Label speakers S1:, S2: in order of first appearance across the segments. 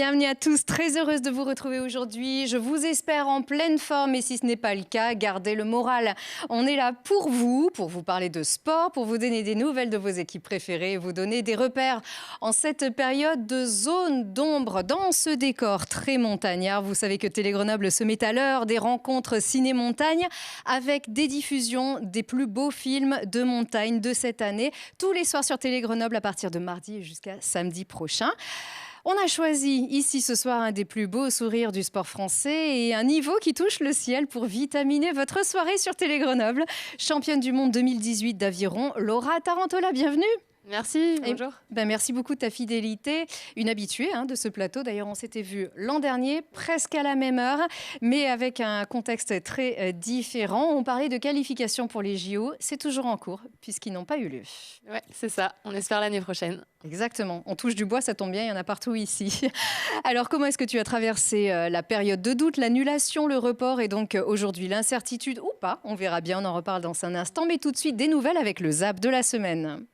S1: Bienvenue à tous, très heureuse de vous retrouver aujourd'hui. Je vous espère en pleine forme et si ce n'est pas le cas, gardez le moral. On est là pour vous parler de sport, pour vous donner des nouvelles de vos équipes préférées, vous donner des repères en cette période de zone d'ombre dans ce décor très montagnard. Vous savez que Télé Grenoble se met à l'heure des rencontres ciné-montagne avec des diffusions des plus beaux films de montagne de cette année, tous les soirs sur Télé Grenoble à partir de mardi jusqu'à samedi prochain. On a choisi ici ce soir un des plus beaux sourires du sport français et un niveau qui touche le ciel pour vitaminer votre soirée sur Télé Grenoble. Championne du monde 2018 d'aviron, Laura Tarantola, bienvenue.
S2: Merci, bonjour.
S1: Merci beaucoup de ta fidélité. Une habituée de ce plateau. D'ailleurs, on s'était vu l'an dernier, presque à la même heure, mais avec un contexte très différent. On parlait de qualification pour les JO. C'est toujours en cours, puisqu'ils n'ont pas eu lieu.
S2: Oui, c'est ça. On espère l'année prochaine.
S1: Exactement. On touche du bois, ça tombe bien, il y en a partout ici. Alors, comment est-ce que tu as traversé la période de doute, l'annulation, le report et donc aujourd'hui l'incertitude ou pas? On verra bien, on en reparle dans un instant. Mais tout de suite, des nouvelles avec le Zap de la semaine.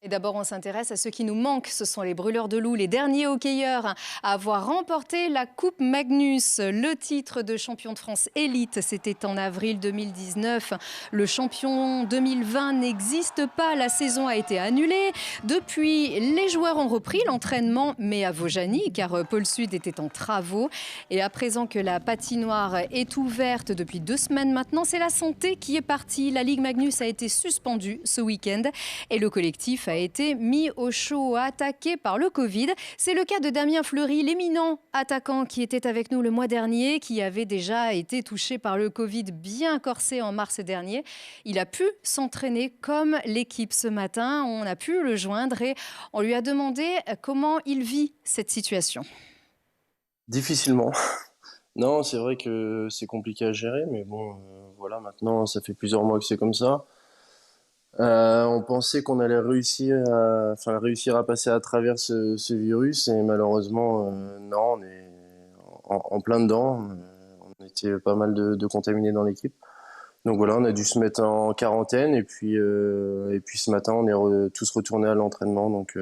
S1: Et d'abord, on s'intéresse à ceux qui nous manquent. Ce sont les brûleurs de loups, les derniers hockeyeurs à avoir remporté la Coupe Magnus. Le titre de champion de France élite, c'était en avril 2019. Le champion 2020 n'existe pas. La saison a été annulée. Depuis, les joueurs ont repris l'entraînement, mais à Vaujany, car Pôle Sud était en travaux. Et à présent que la patinoire est ouverte depuis 2 semaines maintenant, c'est la santé qui est partie. La Ligue Magnus a été suspendue ce week-end et le collectif a été mis au chaud, attaqué par le Covid. C'est le cas de Damien Fleury, l'éminent attaquant qui était avec nous le mois dernier, qui avait déjà été touché par le Covid bien corsé en mars dernier. Il a pu s'entraîner comme l'équipe ce matin. On a pu le joindre et on lui a demandé comment il vit cette situation.
S3: Difficilement. Non, c'est vrai que c'est compliqué à gérer, mais bon, voilà, maintenant, ça fait plusieurs mois que c'est comme ça. On pensait qu'on allait réussir à passer à travers ce virus et malheureusement, non, on est en plein dedans. On était pas mal de contaminés dans l'équipe. Donc voilà, on a dû se mettre en quarantaine et puis ce matin, on est tous retournés à l'entraînement. Donc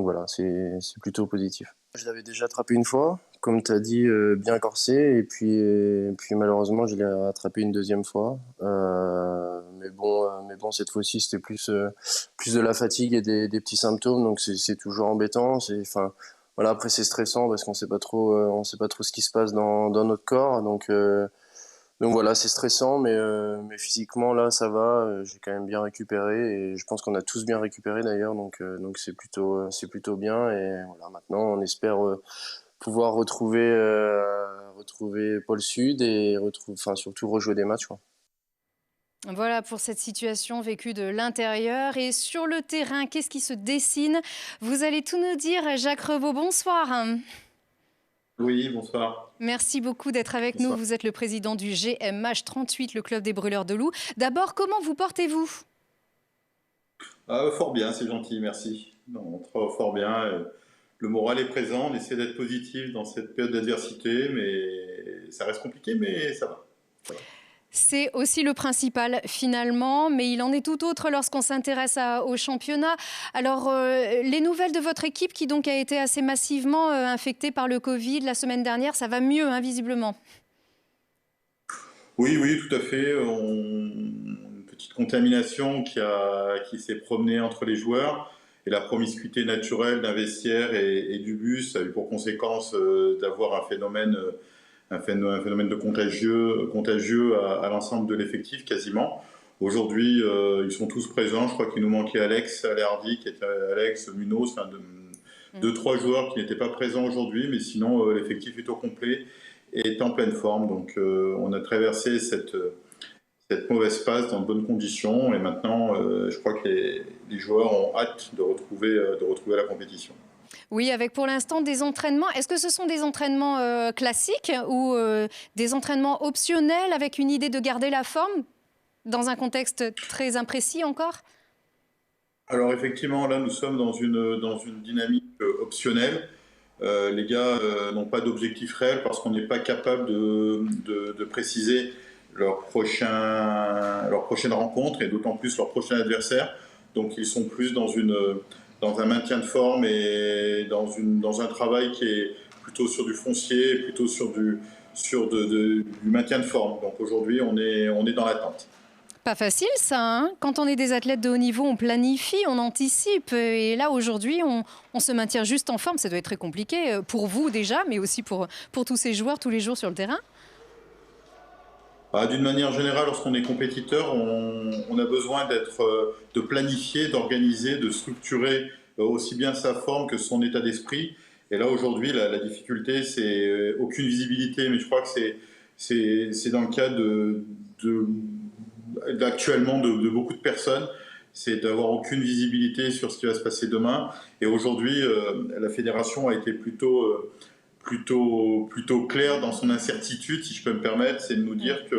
S3: voilà, c'est plutôt positif. Je l'avais déjà attrapé une fois, comme tu as dit, bien corsé. Et puis malheureusement, je l'ai attrapé une deuxième fois. Mais bon, cette fois-ci, c'était plus de la fatigue et des petits symptômes. Donc c'est toujours embêtant. Voilà, après, c'est stressant parce qu'on sait pas trop ce qui se passe dans notre corps. Donc voilà, c'est stressant, mais physiquement, là, ça va. J'ai quand même bien récupéré et je pense qu'on a tous bien récupéré d'ailleurs. Donc c'est plutôt bien. Et voilà, maintenant, on espère pouvoir retrouver Pôle Sud et surtout rejouer des matchs, quoi.
S1: Voilà pour cette situation vécue de l'intérieur. Et sur le terrain, qu'est-ce qui se dessine? Vous allez tout nous dire. Jacques Revaux, bonsoir.
S4: Oui, bonsoir.
S1: Merci beaucoup d'être avec nous. Vous êtes le président du GMH 38, le club des brûleurs de loups. D'abord, comment vous portez-vous?
S4: Fort bien, c'est gentil, merci. Non, fort bien. Le moral est présent, on essaie d'être positif dans cette période d'adversité, mais ça reste compliqué, mais ça va.
S1: C'est aussi le principal finalement, mais il en est tout autre lorsqu'on s'intéresse au championnat. Alors, les nouvelles de votre équipe qui donc a été assez massivement infectée par le Covid la semaine dernière, ça va mieux visiblement?
S4: Oui, tout à fait. Une petite contamination qui s'est promenée entre les joueurs et la promiscuité naturelle d'un vestiaire et du bus a eu pour conséquence d'avoir un phénomène de contagieux à l'ensemble de l'effectif quasiment. Aujourd'hui, ils sont tous présents. Je crois qu'il nous manquait Alex Alerdi, qui était Alex Munoz, 2-3 joueurs qui n'étaient pas présents aujourd'hui, mais sinon l'effectif est au complet et est en pleine forme. Donc on a traversé cette mauvaise passe dans de bonnes conditions et maintenant je crois que les joueurs ont hâte de retrouver la compétition.
S1: Oui, avec pour l'instant des entraînements. Est-ce que ce sont des entraînements classiques ou des entraînements optionnels avec une idée de garder la forme dans un contexte très imprécis encore?
S4: Alors effectivement, là nous sommes dans une dynamique optionnelle. Les gars n'ont pas d'objectif réel parce qu'on n'est pas capable de préciser leur prochaine rencontre et d'autant plus leur prochain adversaire. Donc ils sont plus dans un maintien de forme et dans un travail qui est plutôt sur du foncier, plutôt sur du maintien de forme. Donc aujourd'hui, on est dans l'attente.
S1: Pas facile ça, hein. Quand on est des athlètes de haut niveau, on planifie, on anticipe. Et là, aujourd'hui, on se maintient juste en forme. Ça doit être très compliqué pour vous déjà, mais aussi pour tous ces joueurs tous les jours sur le terrain.
S4: D'une manière générale, lorsqu'on est compétiteur, on a besoin de planifier, d'organiser, de structurer aussi bien sa forme que son état d'esprit. Et là, aujourd'hui, la difficulté, c'est aucune visibilité. Mais je crois que c'est dans le cas actuellement de beaucoup de personnes, c'est d'avoir aucune visibilité sur ce qui va se passer demain. Et aujourd'hui, la fédération a été plutôt claire dans son incertitude, si je peux me permettre, c'est de nous dire que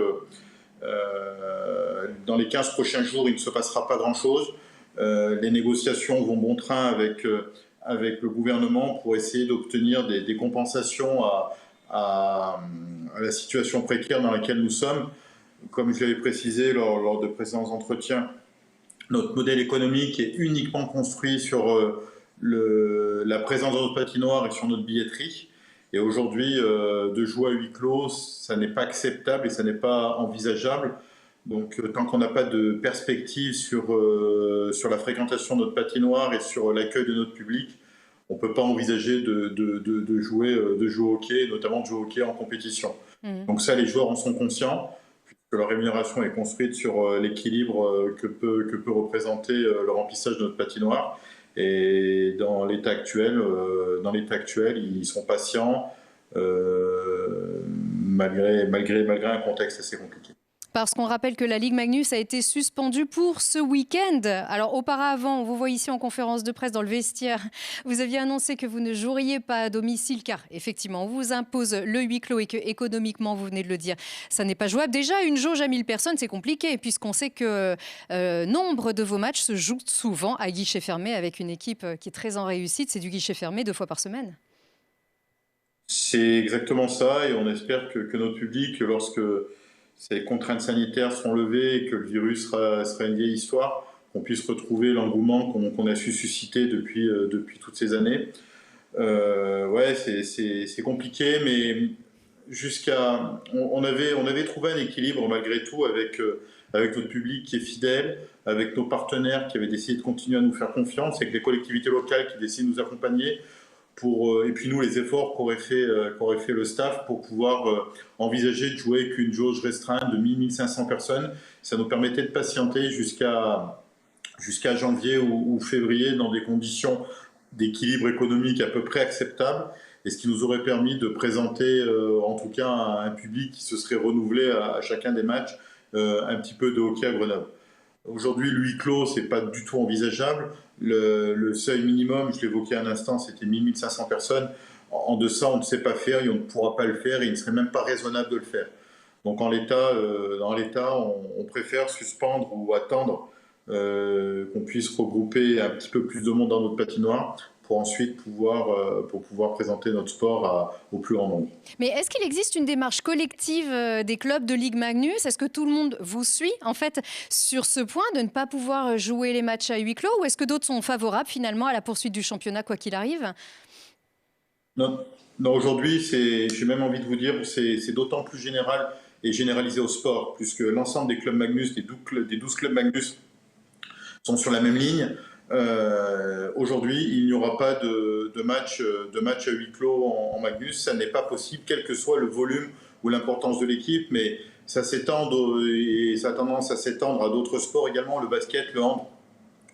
S4: dans les 15 prochains jours, il ne se passera pas grand-chose. Les négociations vont bon train avec le gouvernement pour essayer d'obtenir des compensations à la situation précaire dans laquelle nous sommes. Comme je l'avais précisé lors de précédents entretiens, notre modèle économique est uniquement construit sur la présence dans notre patinoire et sur notre billetterie. Et aujourd'hui, de jouer à huis clos, ça n'est pas acceptable et ça n'est pas envisageable. Donc tant qu'on n'a pas de perspective sur la fréquentation de notre patinoire et sur l'accueil de notre public, on ne peut pas envisager de jouer au hockey, notamment de jouer au hockey en compétition. Donc ça, les joueurs en sont conscients, que leur rémunération est construite sur l'équilibre que peut représenter le remplissage de notre patinoire. Et dans l'état actuel, ils sont patients malgré un contexte assez compliqué.
S1: Parce qu'on rappelle que la Ligue Magnus a été suspendue pour ce week-end. Alors auparavant, on vous voit ici en conférence de presse dans le vestiaire, vous aviez annoncé que vous ne joueriez pas à domicile car effectivement on vous impose le huis clos et que économiquement, vous venez de le dire, ça n'est pas jouable. Déjà, une jauge à 1000 personnes, c'est compliqué puisqu'on sait que nombre de vos matchs se jouent souvent à guichet fermé avec une équipe qui est très en réussite. C'est du guichet fermé 2 fois par semaine.
S4: C'est exactement ça et on espère que notre public, lorsque ces contraintes sanitaires seront levées et que le virus sera une vieille histoire, qu'on puisse retrouver l'engouement qu'on a su susciter depuis toutes ces années. Ouais, c'est compliqué, mais on avait trouvé un équilibre malgré tout avec notre public qui est fidèle, avec nos partenaires qui avaient décidé de continuer à nous faire confiance, avec les collectivités locales qui décident de nous accompagner. Et puis nous, les efforts qu'aurait fait le staff pour pouvoir envisager de jouer avec une jauge restreinte de 1000-1500 personnes. Ça nous permettait de patienter jusqu'à janvier ou février dans des conditions d'équilibre économique à peu près acceptables, et ce qui nous aurait permis de présenter en tout cas un public qui se serait renouvelé à chacun des matchs un petit peu de hockey à Grenoble. Aujourd'hui, le huis clos, ce n'est pas du tout envisageable. Le seuil minimum, je l'évoquais un instant, c'était 1000-1500 personnes. En deçà, on ne sait pas faire et on ne pourra pas le faire et il ne serait même pas raisonnable de le faire. Donc en l'état, on préfère suspendre ou attendre qu'on puisse regrouper un petit peu plus de monde dans notre patinoire pour ensuite pouvoir présenter notre sport au plus grand nombre.
S1: Mais est-ce qu'il existe une démarche collective des clubs de Ligue Magnus? Est-ce que tout le monde vous suit en fait sur ce point de ne pas pouvoir jouer les matchs à huis clos, ou est-ce que d'autres sont favorables finalement à la poursuite du championnat quoi qu'il arrive?
S4: Non, aujourd'hui, j'ai même envie de vous dire, c'est d'autant plus général et généralisé au sport, puisque l'ensemble des clubs Magnus, des 12 clubs Magnus, sont sur la même ligne. Aujourd'hui, il n'y aura pas de match à huis clos en Magnus. Ça n'est pas possible, quel que soit le volume ou l'importance de l'équipe, mais ça s'étend et ça a tendance à s'étendre à d'autres sports également. Le basket, le hand,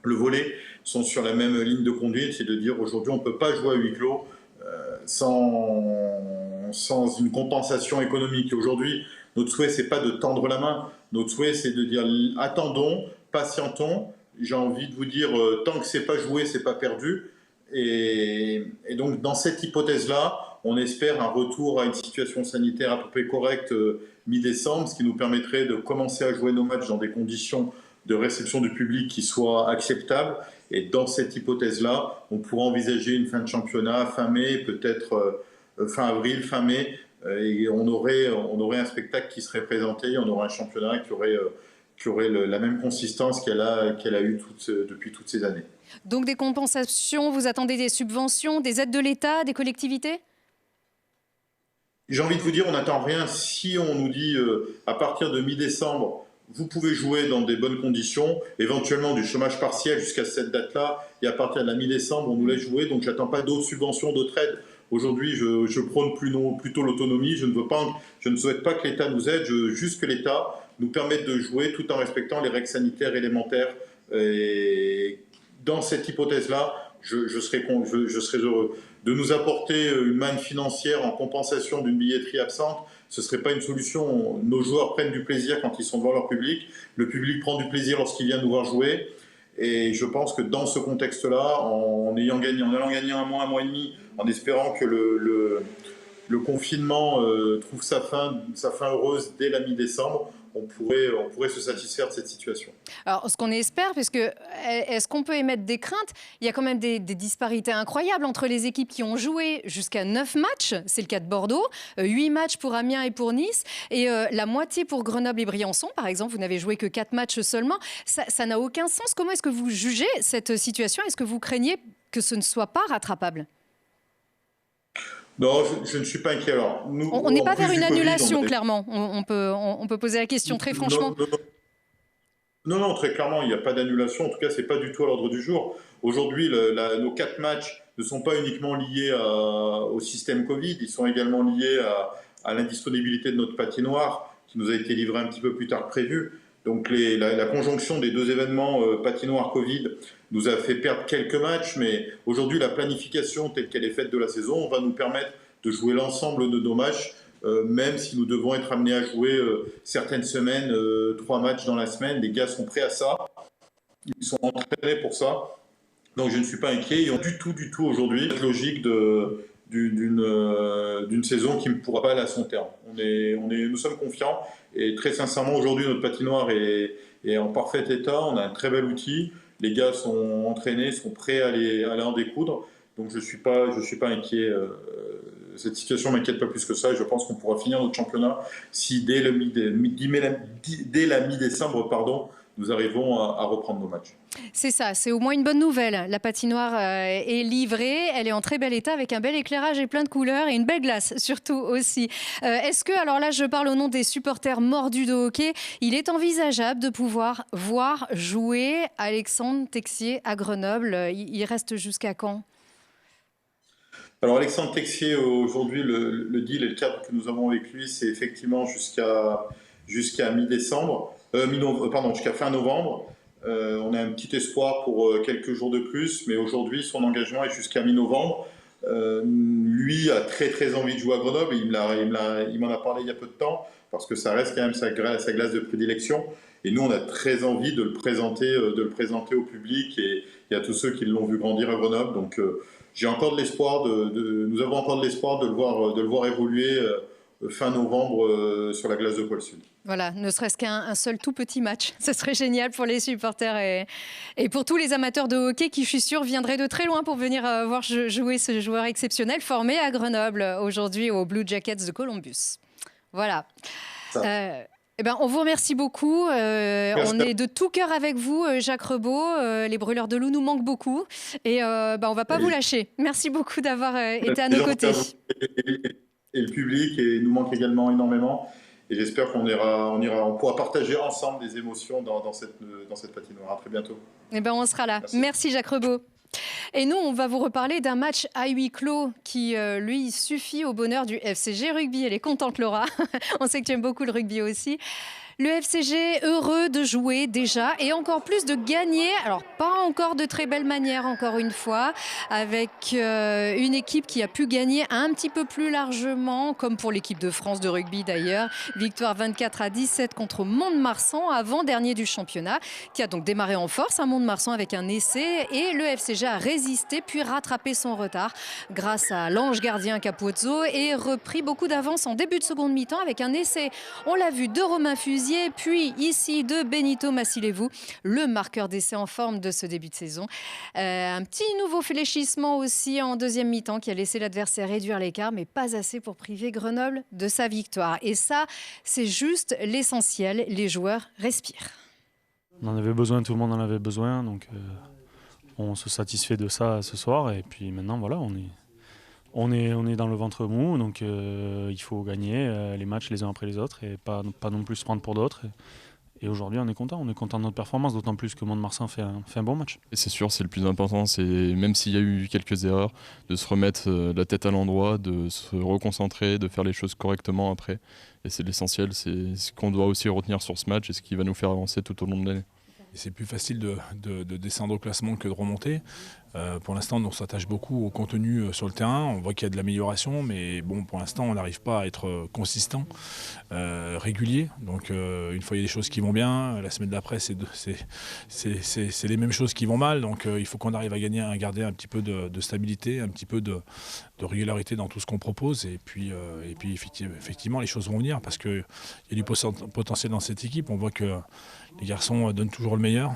S4: le volley sont sur la même ligne de conduite. C'est de dire aujourd'hui, on ne peut pas jouer à huis clos sans une compensation économique. Aujourd'hui, notre souhait, c'est pas de tendre la main. Notre souhait, c'est de dire attendons, patientons. J'ai envie de vous dire, tant que c'est pas joué, c'est pas perdu. Et donc, dans cette hypothèse-là, on espère un retour à une situation sanitaire à peu près correcte mi-décembre, ce qui nous permettrait de commencer à jouer nos matchs dans des conditions de réception du public qui soient acceptables. Et dans cette hypothèse-là, on pourra envisager une fin de championnat fin mai, peut-être fin avril, fin mai, et on aurait un spectacle qui serait présenté, on aurait un championnat qui aurait la même consistance qu'elle a eue depuis toutes ces années.
S1: Donc des compensations, vous attendez des subventions, des aides de l'État, des collectivités ?
S4: J'ai envie de vous dire, on n'attend rien. Si on nous dit à partir de mi-décembre, vous pouvez jouer dans des bonnes conditions, éventuellement du chômage partiel jusqu'à cette date-là, et à partir de la mi-décembre, on nous laisse jouer, donc j'attends pas d'autres subventions, d'autres aides. Aujourd'hui, je prône plutôt l'autonomie. Je ne souhaite pas que l'État nous aide, juste que l'État nous permette de jouer tout en respectant les règles sanitaires élémentaires. Et dans cette hypothèse-là, je serais heureux. De nous apporter une manne financière en compensation d'une billetterie absente, ce ne serait pas une solution. Nos joueurs prennent du plaisir quand ils sont devant leur public. Le public prend du plaisir lorsqu'il vient nous voir jouer. Et je pense que dans ce contexte-là, en allant gagner un mois et demi, en espérant que le confinement trouve sa fin heureuse dès la mi-décembre, on pourrait se satisfaire de cette situation.
S1: Alors, ce qu'on espère, parce que est-ce qu'on peut émettre des craintes ? Il y a quand même des disparités incroyables entre les équipes qui ont joué jusqu'à 9 matchs, c'est le cas de Bordeaux, 8 matchs pour Amiens et pour Nice, et la moitié pour Grenoble et Briançon, par exemple, vous n'avez joué que 4 matchs seulement. Ça n'a aucun sens. Comment est-ce que vous jugez cette situation ? Est-ce que vous craignez que ce ne soit pas rattrapable ?
S4: Non, je ne suis pas inquiet. Alors,
S1: on n'est pas vers une annulation, clairement. On peut poser la question très franchement.
S4: Non, très clairement, il n'y a pas d'annulation. En tout cas, ce n'est pas du tout à l'ordre du jour. Aujourd'hui, nos 4 matchs ne sont pas uniquement liés au système Covid, ils sont également liés à l'indisponibilité de notre patinoire, qui nous a été livrée un petit peu plus tard que prévu. Donc la conjonction des 2 événements patinoire-Covid nous a fait perdre quelques matchs, mais aujourd'hui la planification telle qu'elle est faite de la saison va nous permettre de jouer l'ensemble de nos matchs, même si nous devons être amenés à jouer certaines semaines, 3 matchs dans la semaine. Les gars sont prêts à ça, ils sont entraînés pour ça, donc je ne suis pas inquiet. Ils ont du tout aujourd'hui la logique d'une saison qui ne pourra pas aller à son terme. Nous sommes confiants et très sincèrement aujourd'hui notre patinoire est en parfait état, on a un très bel outil, les gars sont entraînés, sont prêts à aller en découdre, donc je suis pas inquiet. Cette situation ne m'inquiète pas plus que ça et je pense qu'on pourra finir notre championnat si dès la mi-décembre, nous arrivons à reprendre nos matchs.
S1: C'est ça, c'est au moins une bonne nouvelle. La patinoire est livrée, elle est en très bel état avec un bel éclairage et plein de couleurs et une belle glace surtout aussi. Est-ce que, alors là je parle au nom des supporters mordus de hockey, il est envisageable de pouvoir voir jouer Alexandre Texier à Grenoble ? Il reste jusqu'à quand ?
S4: Alors Alexandre Texier, aujourd'hui le deal et le cadre que nous avons avec lui, c'est effectivement jusqu'à mi-décembre, jusqu'à fin novembre. On a un petit espoir pour quelques jours de plus, mais aujourd'hui son engagement est jusqu'à mi-novembre. Lui a très envie de jouer à Grenoble, il m'en a parlé il y a peu de temps, parce que ça reste quand même sa glace de prédilection. Et nous, on a très envie de le présenter au public et à tous ceux qui l'ont vu grandir à Grenoble. Donc nous avons encore de l'espoir de le voir évoluer fin novembre sur la glace de Pôle Sud.
S1: Voilà, ne serait-ce qu'un seul tout petit match. Ce serait génial pour les supporters et pour tous les amateurs de hockey qui, je suis sûre, viendraient de très loin pour venir voir jouer ce joueur exceptionnel formé à Grenoble aujourd'hui aux Blue Jackets de Columbus. Voilà. On vous remercie beaucoup. On est de tout cœur avec vous, Jacques Rebaud. Les brûleurs de loup nous manquent beaucoup. Et on ne va pas vous lâcher. Merci beaucoup d'avoir été à nos côtés.
S4: Et le public nous manque également énormément. Et j'espère on pourra partager ensemble des émotions dans cette patinoire. À très bientôt.
S1: On sera là. Merci Jacques Rebaud. Et nous, on va vous reparler d'un match à huis clos qui, lui, suffit au bonheur du FCG Rugby. Elle est contente, Laura. On sait que tu aimes beaucoup le rugby aussi. Le FCG heureux de jouer déjà et encore plus de gagner. Alors, pas encore de très belle manière, encore une fois, avec une équipe qui a pu gagner un petit peu plus largement, comme pour l'équipe de France de rugby d'ailleurs. Victoire 24-17 contre Mont-de-Marsan, avant-dernier du championnat, qui a donc démarré en force à Mont-de-Marsan avec un essai. Et le FCG a résisté, puis rattrapé son retard grâce à l'ange gardien Capozzo et repris beaucoup d'avance en début de seconde mi-temps avec un essai, on l'a vu, de Romain Fusier, puis ici de Benito Massilevou, le marqueur d'essai en forme de ce début de saison. Un petit nouveau fléchissement aussi en deuxième mi-temps qui a laissé l'adversaire réduire l'écart, mais pas assez pour priver Grenoble de sa victoire. Et ça, c'est juste l'essentiel. Les joueurs respirent.
S5: On en avait besoin, tout le monde en avait besoin, donc on se satisfait de ça ce soir. Et puis maintenant, voilà, on est dans le ventre mou, donc il faut gagner les matchs les uns après les autres et pas non plus se prendre pour d'autres. Et aujourd'hui, on est content de notre performance, d'autant plus que Mont-de-Marsan fait un bon match.
S6: Et c'est sûr, c'est le plus important, c'est même s'il y a eu quelques erreurs, de se remettre la tête à l'endroit, de se reconcentrer, de faire les choses correctement après. Et c'est l'essentiel, c'est ce qu'on doit aussi retenir sur ce match et ce qui va nous faire avancer tout au long de l'année.
S7: C'est plus facile de descendre au classement que de remonter. Pour l'instant, on s'attache beaucoup au contenu sur le terrain. On voit qu'il y a de l'amélioration, mais bon, pour l'instant, on n'arrive pas à être consistant, régulier. Donc, une fois il y a des choses qui vont bien, la semaine d'après, c'est les mêmes choses qui vont mal. Donc, il faut qu'on arrive à garder un petit peu de stabilité, un petit peu de régularité dans tout ce qu'on propose. Et puis effectivement, les choses vont venir parce qu'il y a du potentiel dans cette équipe. On voit que les garçons donnent toujours le meilleur.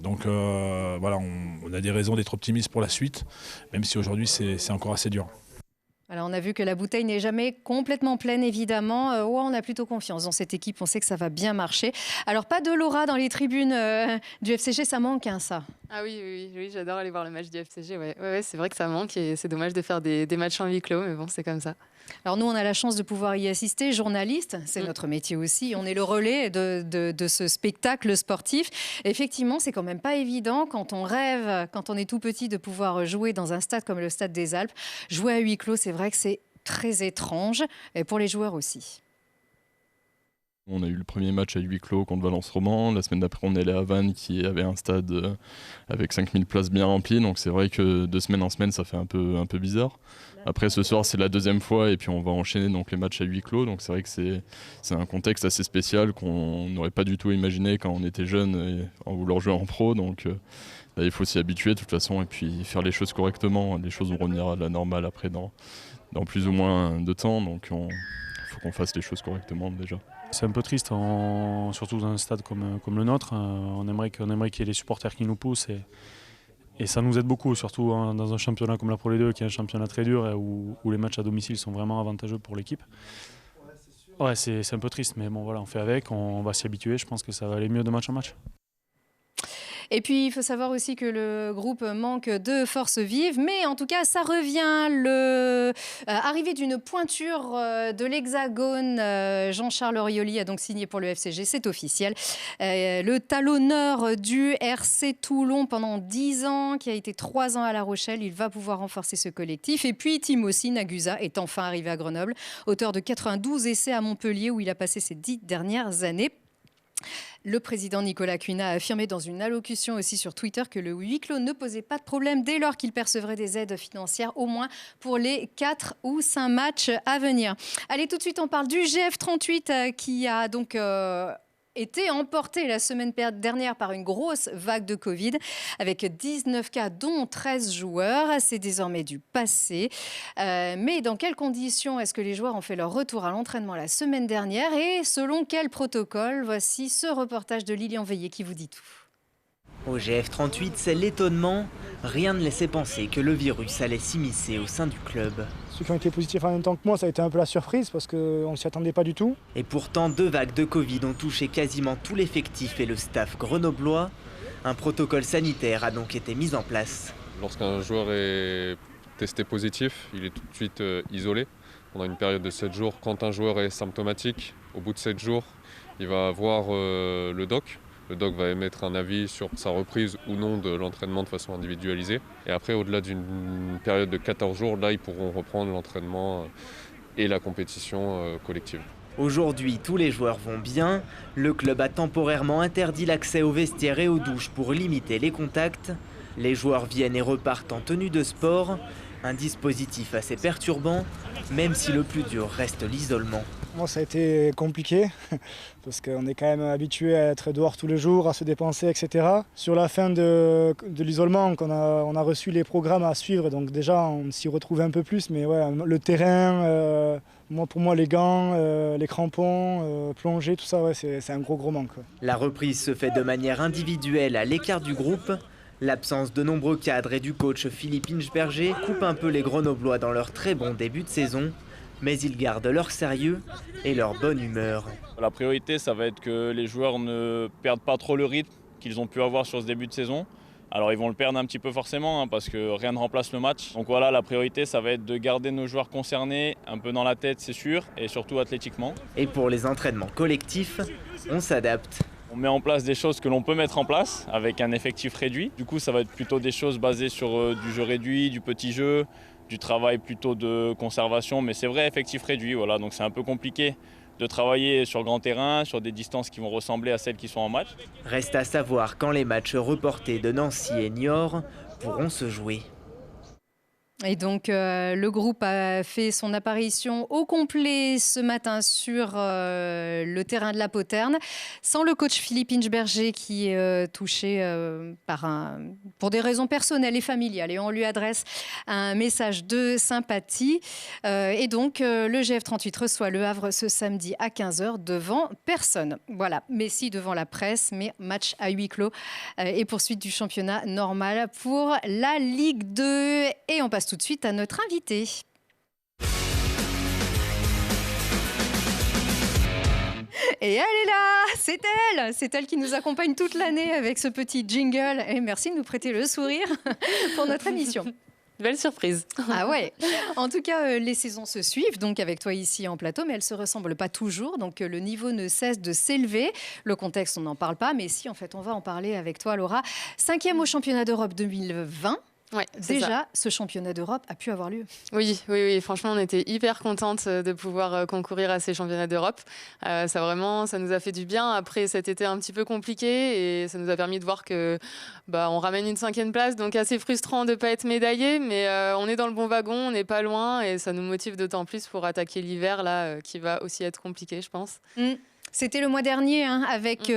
S7: Donc voilà, on a des raisons d'être optimistes pour la suite, même si aujourd'hui c'est encore assez dur.
S1: Alors on a vu que la bouteille n'est jamais complètement pleine, évidemment. On a plutôt confiance dans cette équipe, on sait que ça va bien marcher. Alors pas de Laura dans les tribunes du FCG, ça manque hein, ça.
S2: Ah oui, j'adore aller voir le match du FCG. Ouais, c'est vrai que ça manque et c'est dommage de faire des matchs en huis clos, mais bon, c'est comme ça.
S1: Alors nous, on a la chance de pouvoir y assister, journaliste, c'est notre métier aussi. On est le relais de ce spectacle sportif. Effectivement, c'est quand même pas évident quand on rêve, quand on est tout petit, de pouvoir jouer dans un stade comme le Stade des Alpes. Jouer à huis clos, c'est vrai que c'est très étrange, et pour les joueurs aussi.
S6: On a eu le premier match à huis clos contre Valence-Roman. La semaine d'après, on est allé à Vannes qui avait un stade avec 5000 places bien remplies. Donc c'est vrai que de semaine en semaine, ça fait un peu bizarre. Après, ce soir, c'est la deuxième fois et puis on va enchaîner donc, les matchs à huis clos. Donc c'est vrai que c'est un contexte assez spécial qu'on n'aurait pas du tout imaginé quand on était jeune et en voulant jouer en pro. Donc là, il faut s'y habituer de toute façon et puis faire les choses correctement. Les choses vont revenir à la normale après dans plus ou moins de temps. Donc il faut qu'on fasse les choses correctement déjà.
S5: C'est un peu triste, surtout dans un stade comme le nôtre. On aimerait qu'il y ait les supporters qui nous poussent et ça nous aide beaucoup, surtout dans un championnat comme la Pro D2 qui est un championnat très dur et où les matchs à domicile sont vraiment avantageux pour l'équipe. Ouais, c'est un peu triste, mais bon voilà, on fait avec, on va s'y habituer. Je pense que ça va aller mieux de match en match.
S1: Et puis, il faut savoir aussi que le groupe manque de forces vives, mais en tout cas, ça revient. Arrivée d'une pointure de l'Hexagone, Jean-Charles Aurioli a donc signé pour le FCG, c'est officiel. Le talonneur du RC Toulon pendant 10 ans, qui a été 3 ans à La Rochelle, il va pouvoir renforcer ce collectif. Et puis, Timossi Nagusa est enfin arrivé à Grenoble, auteur de 92 essais à Montpellier, où il a passé ses 10 dernières années. Le président Nicolas Cunha a affirmé dans une allocution aussi sur Twitter que le huis clos ne posait pas de problème dès lors qu'il percevrait des aides financières, au moins pour les 4 ou 5 matchs à venir. Allez, tout de suite, on parle du GF38 qui a donc été emporté la semaine dernière par une grosse vague de Covid avec 19 cas, dont 13 joueurs. C'est désormais du passé. Mais dans quelles conditions est-ce que les joueurs ont fait leur retour à l'entraînement la semaine dernière et selon quel protocole? Voici ce reportage de Lilian Veillé qui vous dit tout.
S8: Au GF38, c'est l'étonnement. Rien ne laissait penser que le virus allait s'immiscer au sein du club.
S9: Ceux qui ont été positifs en même temps que moi, ça a été un peu la surprise parce qu'on ne s'y attendait pas du tout.
S8: Et pourtant, 2 vagues de Covid ont touché quasiment tout l'effectif et le staff grenoblois. Un protocole sanitaire a donc été mis en place.
S10: Lorsqu'un joueur est testé positif, il est tout de suite isolé pendant une période de 7 jours. Quand un joueur est symptomatique, au bout de 7 jours, il va voir le doc. Le doc va émettre un avis sur sa reprise ou non de l'entraînement de façon individualisée. Et après, au-delà d'une période de 14 jours, là, ils pourront reprendre l'entraînement et la compétition collective.
S8: Aujourd'hui, tous les joueurs vont bien. Le club a temporairement interdit l'accès aux vestiaires et aux douches pour limiter les contacts. Les joueurs viennent et repartent en tenue de sport. Un dispositif assez perturbant, même si le plus dur reste l'isolement.
S9: Moi, ça a été compliqué, parce qu'on est quand même habitué à être dehors tous les jours, à se dépenser, etc. Sur la fin de l'isolement, on a reçu les programmes à suivre, donc déjà on s'y retrouvait un peu plus, mais ouais, le terrain, pour moi les gants, les crampons, plonger, tout ça, ouais, c'est un gros manque.
S8: La reprise se fait de manière individuelle à l'écart du groupe. L'absence de nombreux cadres et du coach Philippe Inchberger coupe un peu les Grenoblois dans leur très bon début de saison, mais ils gardent leur sérieux et leur bonne humeur.
S11: La priorité, ça va être que les joueurs ne perdent pas trop le rythme, qu'ils ont pu avoir sur ce début de saison. Alors ils vont le perdre un petit peu forcément parce que rien ne remplace le match. Donc voilà, la priorité ça va être de garder nos joueurs concernés un peu dans la tête c'est sûr et surtout athlétiquement.
S8: Et pour les entraînements collectifs, on s'adapte.
S11: On met en place des choses que l'on peut mettre en place avec un effectif réduit. Du coup ça va être plutôt des choses basées sur du jeu réduit, du petit jeu, du travail plutôt de conservation. Mais c'est vrai, effectif réduit, voilà. Donc c'est un peu compliqué de travailler sur grand terrain, sur des distances qui vont ressembler à celles qui sont en match.
S8: Reste à savoir quand les matchs reportés de Nancy et Niort pourront se jouer.
S1: Et donc, le groupe a fait son apparition au complet ce matin sur le terrain de la Poterne, sans le coach Philippe Inchberger qui est touché pour des raisons personnelles et familiales. Et on lui adresse un message de sympathie. Et donc, le GF38 reçoit Le Havre ce samedi à 15h devant personne. Voilà, Messi devant la presse, mais match à huis clos et poursuite du championnat normal pour la Ligue 2. Et on passe tout de suite à notre invité. Et elle est là, c'est elle qui nous accompagne toute l'année avec ce petit jingle. Et merci de nous prêter le sourire pour notre émission.
S2: Belle surprise.
S1: Ah ouais. En tout cas, les saisons se suivent, donc avec toi ici en plateau, mais elles se ressemblent pas toujours. Donc le niveau ne cesse de s'élever. Le contexte, on n'en parle pas, mais si, en fait, on va en parler avec toi, Laura. 5e au championnat d'Europe 2020.
S2: Ouais,
S1: déjà, ce championnat d'Europe a pu avoir lieu.
S2: Oui. Franchement, on était hyper contente de pouvoir concourir à ces championnats d'Europe. Ça nous a fait du bien après cet été un petit peu compliqué et ça nous a permis de voir que on ramène une 5e place. Donc assez frustrant de ne pas être médaillé, mais on est dans le bon wagon, on n'est pas loin et ça nous motive d'autant plus pour attaquer l'hiver là, qui va aussi être compliqué, je pense.
S1: C'était le mois dernier, avec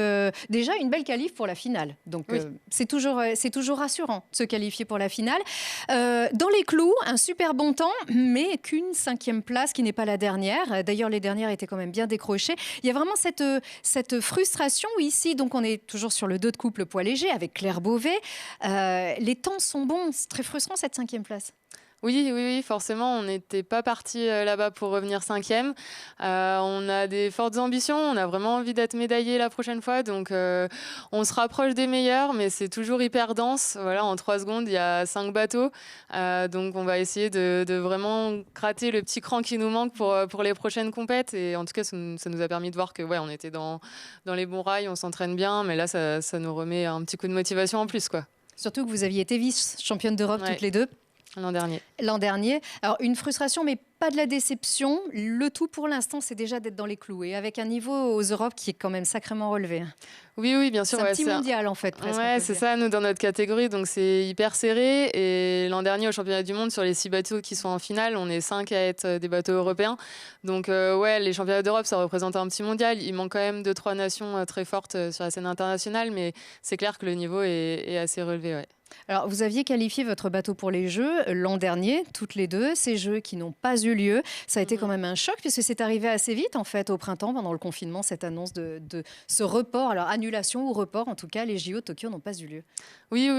S1: déjà une belle qualif pour la finale. Donc,
S2: oui.
S1: C'est toujours rassurant de se qualifier pour la finale. Dans les clous, un super bon temps, mais qu'une 5e place qui n'est pas la dernière. D'ailleurs, les dernières étaient quand même bien décrochées. Il y a vraiment cette frustration ici. Donc, on est toujours sur le dos de couple poids léger avec Claire Beauvais. Les temps sont bons. C'est très frustrant, cette 5e place.
S2: Oui, forcément, on n'était pas parti là-bas pour revenir 5e. On a des fortes ambitions, on a vraiment envie d'être médaillé la prochaine fois, donc on se rapproche des meilleurs, mais c'est toujours hyper dense. Voilà, en 3 secondes, il y a 5 bateaux, donc on va essayer de vraiment gratter le petit cran qui nous manque pour les prochaines compètes. Et en tout cas, ça nous a permis de voir que on était dans les bons rails, on s'entraîne bien, mais là, ça nous remet un petit coup de motivation en plus, quoi.
S1: Surtout que vous aviez été vice-championne d'Europe toutes les deux.
S2: L'an dernier. Alors, une frustration, mais pas de la déception. Le tout, pour l'instant, c'est déjà d'être dans les clous et avec un niveau aux Europes qui est quand même sacrément relevé. Oui, bien sûr.
S1: C'est un petit mondial, en fait, presque.
S2: Ouais, c'est ça, nous, dans notre catégorie. Donc, c'est hyper serré. Et l'an dernier, au championnat du monde, sur les 6 bateaux qui sont en finale, on est 5 à être des bateaux européens. Donc, les championnats d'Europe, ça représente un petit mondial. Il manque quand même 2-3 nations très fortes sur la scène internationale, mais c'est clair que le niveau est assez relevé, ouais.
S1: Alors, vous aviez qualifié votre bateau pour les Jeux l'an dernier, toutes les deux, ces Jeux qui n'ont pas eu lieu. Ça a été quand même un choc, puisque c'est arrivé assez vite, en fait, au printemps, pendant le confinement, cette annonce de ce report. Alors, annulation ou report, en tout cas, les JO de Tokyo n'ont pas eu lieu.
S2: Oui,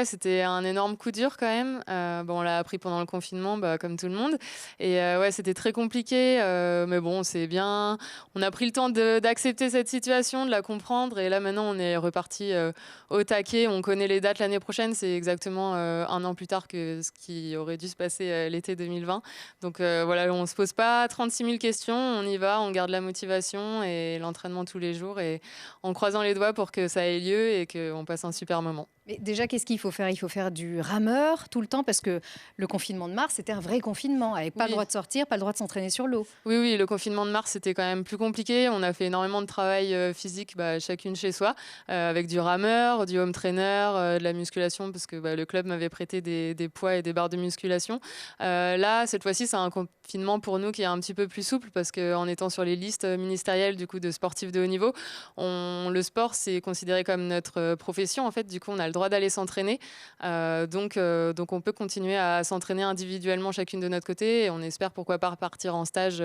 S2: c'était un énorme coup dur quand même. On l'a appris pendant le confinement, comme tout le monde. Et c'était très compliqué, mais bon, c'est bien. On a pris le temps d'accepter cette situation, de la comprendre. Et là, maintenant, on est reparti au taquet. On connaît les dates l'année prochaine. C'est exactement 1 an plus tard que ce qui aurait dû se passer l'été 2020. Donc on ne se pose pas 36 000 questions. On y va, on garde la motivation et l'entraînement tous les jours et en croisant les doigts pour que ça ait lieu et qu'on passe un super moment.
S1: Mais déjà, qu'est-ce qu'il faut faire ? Il faut faire du rameur tout le temps parce que le confinement de mars, c'était un vrai confinement avec pas le droit de sortir, pas le droit de s'entraîner sur l'eau.
S2: Oui, le confinement de mars, c'était quand même plus compliqué. On a fait énormément de travail physique, chacune chez soi, avec du rameur, du home trainer, de la musculation parce que le club m'avait prêté des poids et des barres de musculation. Là, cette fois-ci, c'est un confinement pour nous qui est un petit peu plus souple parce qu'en étant sur les listes ministérielles du coup, de sportifs de haut niveau, le sport, c'est considéré comme notre profession. En fait, du coup, on a le droit d'aller s'entraîner. Donc, on peut continuer à s'entraîner individuellement chacune de notre côté et on espère pourquoi pas repartir en stage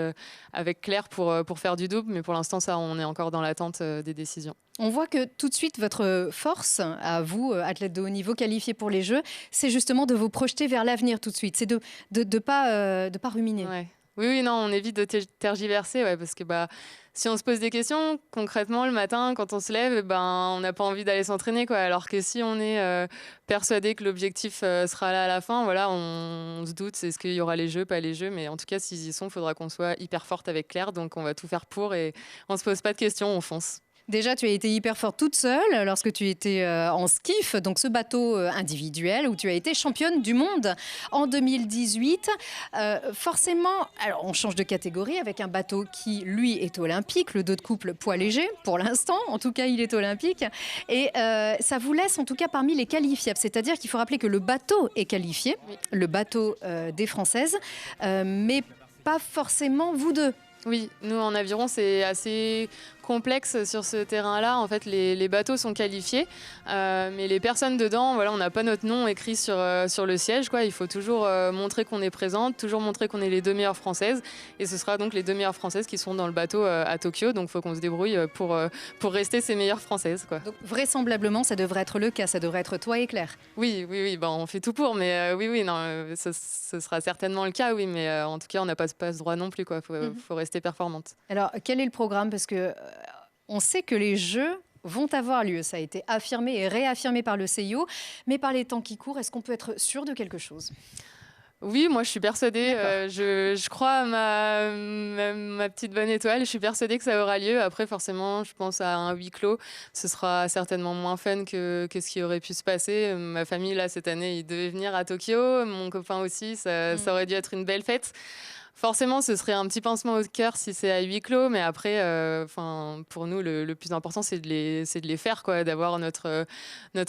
S2: avec Claire pour faire du double. Mais pour l'instant, ça, on est encore dans l'attente des décisions.
S1: On voit que tout de suite, votre force, à vous, athlètes de haut niveau qualifiés pour les Jeux, c'est justement de vous projeter vers l'avenir tout de suite. C'est de pas ruminer.
S2: Oui, non, on évite de tergiverser, ouais, parce que si on se pose des questions, concrètement, le matin, quand on se lève, on n'a pas envie d'aller s'entraîner, quoi. Alors que si on est persuadé que l'objectif sera là à la fin, voilà, on se doute, est-ce qu'il y aura les jeux, pas les jeux, mais en tout cas, s'ils y sont, il faudra qu'on soit hyper forte avec Claire, donc on va tout faire pour et on se pose pas de questions, on fonce.
S1: Déjà, tu as été hyper forte toute seule lorsque tu étais en skiff, donc ce bateau individuel où tu as été championne du monde en 2018. Forcément, alors on change de catégorie avec un bateau qui, lui, est olympique, le dos de couple poids léger pour l'instant. En tout cas, il est olympique. Et ça vous laisse en tout cas parmi les qualifiables. C'est-à-dire qu'il faut rappeler que le bateau est qualifié, le bateau des Françaises, mais pas forcément vous deux.
S2: Oui, nous en aviron, c'est assez complexe sur ce terrain-là. En fait, les bateaux sont qualifiés, mais les personnes dedans, voilà, on n'a pas notre nom écrit sur le siège, quoi. Il faut toujours montrer qu'on est présente, toujours montrer qu'on est les 2 meilleures Françaises. Et ce sera donc les 2 meilleures Françaises qui seront dans le bateau à Tokyo. Donc, il faut qu'on se débrouille pour rester ces meilleures Françaises, quoi.
S1: Donc, vraisemblablement, ça devrait être le cas. Ça devrait être toi et Claire.
S2: Oui, on fait tout pour. Mais oui, non, ce sera certainement le cas, oui. Mais en tout cas, on n'a pas ce droit non plus, quoi. Faut rester performante.
S1: Alors, quel est le programme? Parce que on sait que les Jeux vont avoir lieu. Ça a été affirmé et réaffirmé par le CIO. Mais par les temps qui courent, est-ce qu'on peut être sûr de quelque chose?
S2: Oui, moi je suis persuadée, je crois à ma petite bonne étoile, je suis persuadée que ça aura lieu. Après forcément, je pense à un huis clos, ce sera certainement moins fun que ce qui aurait pu se passer. Ma famille, là, cette année, il devait venir à Tokyo, mon copain aussi, ça aurait dû être une belle fête. Forcément, ce serait un petit pincement au cœur si c'est à huis clos, mais après, pour nous, le plus important, c'est de les faire, quoi, d'avoir notre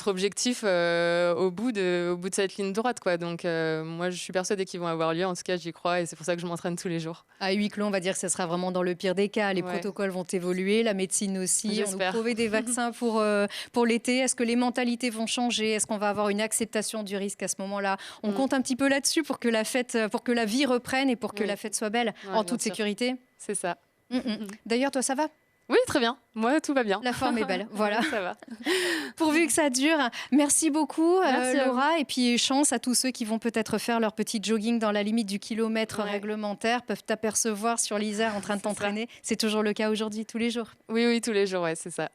S2: objectif au bout de cette ligne droite, quoi. Donc, moi, je suis persuadée qu'ils vont avoir lieu. En tout cas, j'y crois et c'est pour ça que je m'entraîne tous les jours.
S1: À huis clos, on va dire que ce sera vraiment dans le pire des cas. Les protocoles vont évoluer, la médecine aussi.
S2: J'espère.
S1: On nous promet des vaccins pour l'été. Est-ce que les mentalités vont changer? Est-ce qu'on va avoir une acceptation du risque à ce moment-là? On compte un petit peu là-dessus pour que la vie reprenne et pour que la fête soit belle, en toute sécurité.
S2: C'est ça.
S1: D'ailleurs, toi, ça va?
S2: Oui, très bien. Moi, tout va bien.
S1: La forme est belle, voilà.
S2: Ça va.
S1: Pourvu que ça dure. Merci beaucoup,
S2: Merci
S1: Laura. Et puis, chance à tous ceux qui vont peut-être faire leur petit jogging dans la limite du kilomètre réglementaire, peuvent t'apercevoir sur l'Isère en train de t'entraîner. C'est toujours le cas aujourd'hui, tous les jours?
S2: Oui, tous les jours, ouais, c'est ça.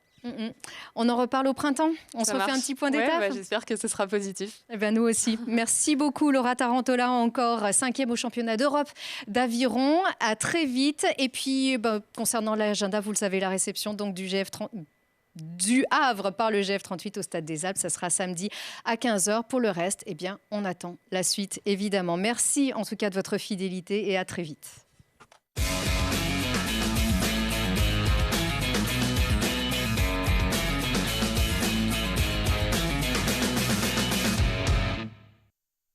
S1: On en reparle au printemps. On se refait un petit point d'étape.
S2: J'espère que ce sera positif.
S1: Eh ben, nous aussi. Merci beaucoup, Laura Tarantola, encore 5e au championnat d'Europe d'aviron. À très vite. Et puis, concernant l'agenda, vous le savez, la réception donc du Havre par le GF38 au Stade des Alpes. Ça sera samedi à 15h. Pour le reste, on attend la suite, évidemment. Merci en tout cas de votre fidélité et à très vite.